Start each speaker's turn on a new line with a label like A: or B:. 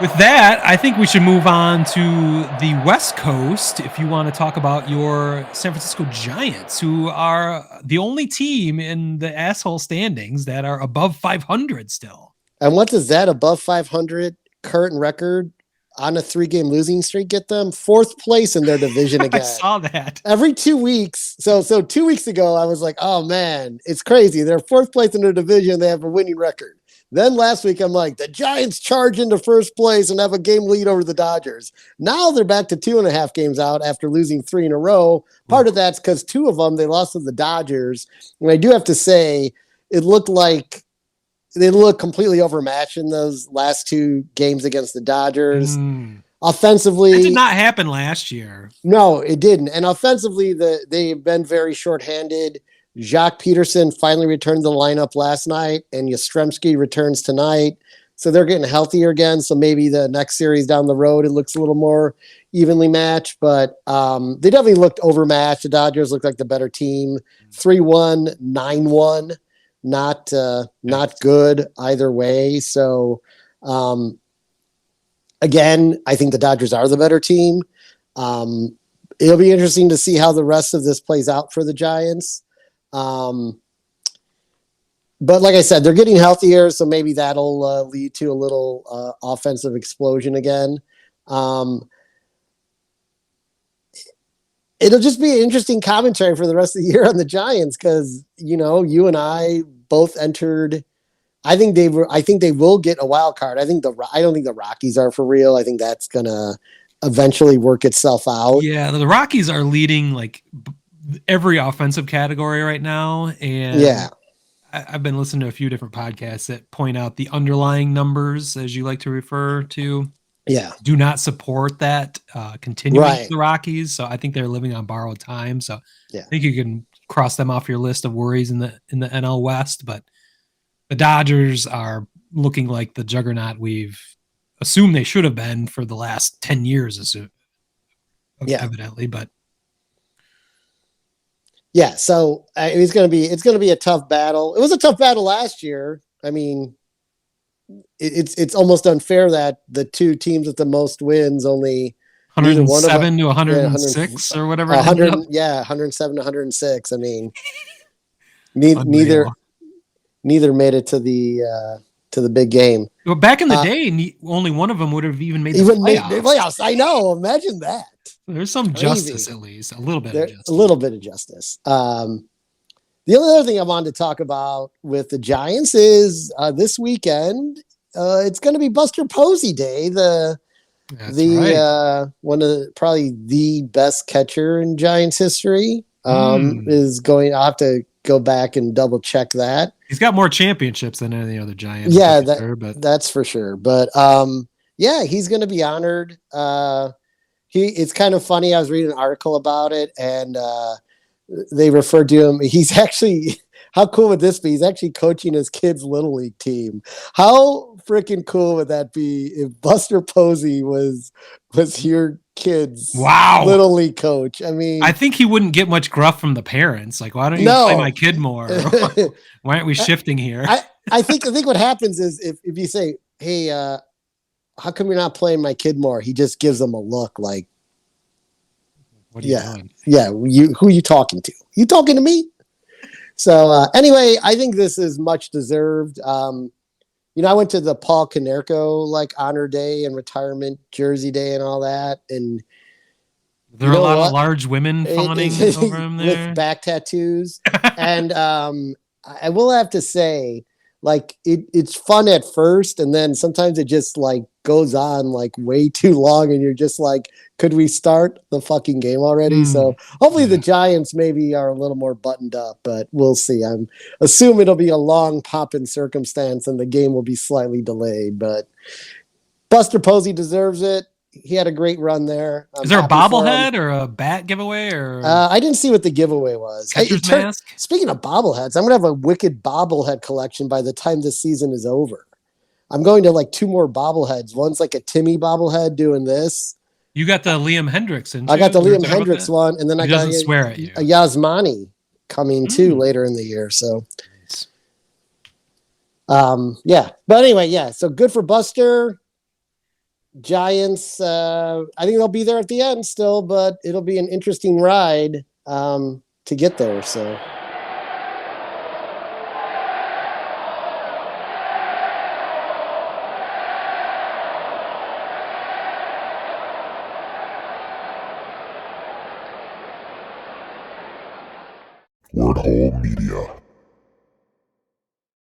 A: With that, I think we should move on to the West Coast if you want to talk about your San Francisco Giants, who are the only team in the asshole standings that are above 500 still.
B: And what does that above 500 current record on a 3-game losing streak get them? Fourth place in their division again.
A: I saw that.
B: Every 2 weeks. So 2 weeks ago, I was like, oh man, it's crazy. They're fourth place in their division. They have a winning record. Then last week, I'm like, the Giants charge into first place and have a game lead over the Dodgers. Now they're back to 2.5 games out after losing 3 in a row. Part of that's because 2 of them, they lost to the Dodgers. And I do have to say, it looked like they look completely overmatched in those last 2 games against the Dodgers. Offensively,
A: it did not happen last year.
B: No, it didn't. And offensively, they've been very shorthanded. Jacques Peterson finally returned to the lineup last night, and Yastrzemski returns tonight. So they're getting healthier again. So maybe the next series down the road, it looks a little more evenly matched. But they definitely looked overmatched. The Dodgers looked like the better team. 3-1, 9-1. Not good either way. So again, I think the Dodgers are the better team. It'll be interesting to see how the rest of this plays out for the Giants. But like I said, they're getting healthier, so maybe that'll lead to a little offensive explosion again. It'll just be an interesting commentary for the rest of the year on the Giants because, you and I both entered. I think they will get a wild card. I don't think the Rockies are for real. I think that's gonna eventually work itself out.
A: Yeah, the Rockies are leading like every offensive category right now, and
B: yeah,
A: I've been listening to a few different podcasts that point out the underlying numbers, as you like to refer to.
B: Yeah,
A: do not support that continuing
B: right.
A: the Rockies. So I think they're living on borrowed time. So
B: yeah.
A: I think you can cross them off your list of worries in the NL West. But the Dodgers are looking like the juggernaut we've assumed they should have been for the last 10 years, evidently. But
B: yeah, so it's going to be a tough battle. It was a tough battle last year. I mean, it's almost unfair that the 2 teams with the most wins only
A: 107 to 106 or whatever.
B: 107 to 106. I mean, neither made it to the big game.
A: Well, back in the day, only one of them would have even made the
B: playoffs. I know. Imagine that.
A: There's some justice, at least a little bit.
B: A little bit of justice. The only other thing I wanted to talk about with the Giants is this weekend. It's going to be Buster Posey Day. One of probably the best catcher in Giants history is going. I'll have to go back and double check that.
A: He's got more championships than any other Giant.
B: Yeah, that's for sure. But yeah, he's going to be honored. It's kind of funny. I was reading an article about it, and they referred to him. He's actually, how cool would this be? He's actually coaching his kids' little league team. How freaking cool would that be if Buster Posey was your kids' little league coach? I mean,
A: I think he wouldn't get much gruff from the parents. Like, why don't you play my kid more? Why aren't we shifting here?
B: I think what happens is if you say, hey, how come you're not playing my kid more? He just gives them a look like,
A: what are you doing?
B: Yeah, who are you talking to? You talking to me? So anyway, I think this is much deserved. I went to the Paul Konerko honor day and retirement jersey day and all that, and
A: there are a lot of large women fawning over him there
B: with back tattoos. And I will have to say, it's fun at first, and then sometimes it just goes on way too long, and you're just like, could we start the fucking game already? So hopefully the Giants maybe are a little more buttoned up, but we'll see. I'm assuming it'll be a long pop in circumstance and the game will be slightly delayed, but Buster Posey deserves it. He had a great run there.
A: Is there a bobblehead or a bat giveaway? Or
B: I didn't see what the giveaway was.
A: Mask?
B: Speaking of bobbleheads, I'm going to have a wicked bobblehead collection by the time this season is over. I'm going to 2 more bobbleheads. One's a Timmy bobblehead doing this.
A: You got the Liam Hendricks in.
B: I got the Liam Hendricks one, and then I got
A: swear at you.
B: A Yasmani coming too later in the year. So, yeah. But anyway, yeah. So good for Buster. Giants, I think they'll be there at the end still, but it'll be an interesting ride to get there. So.
C: Word Hole Media.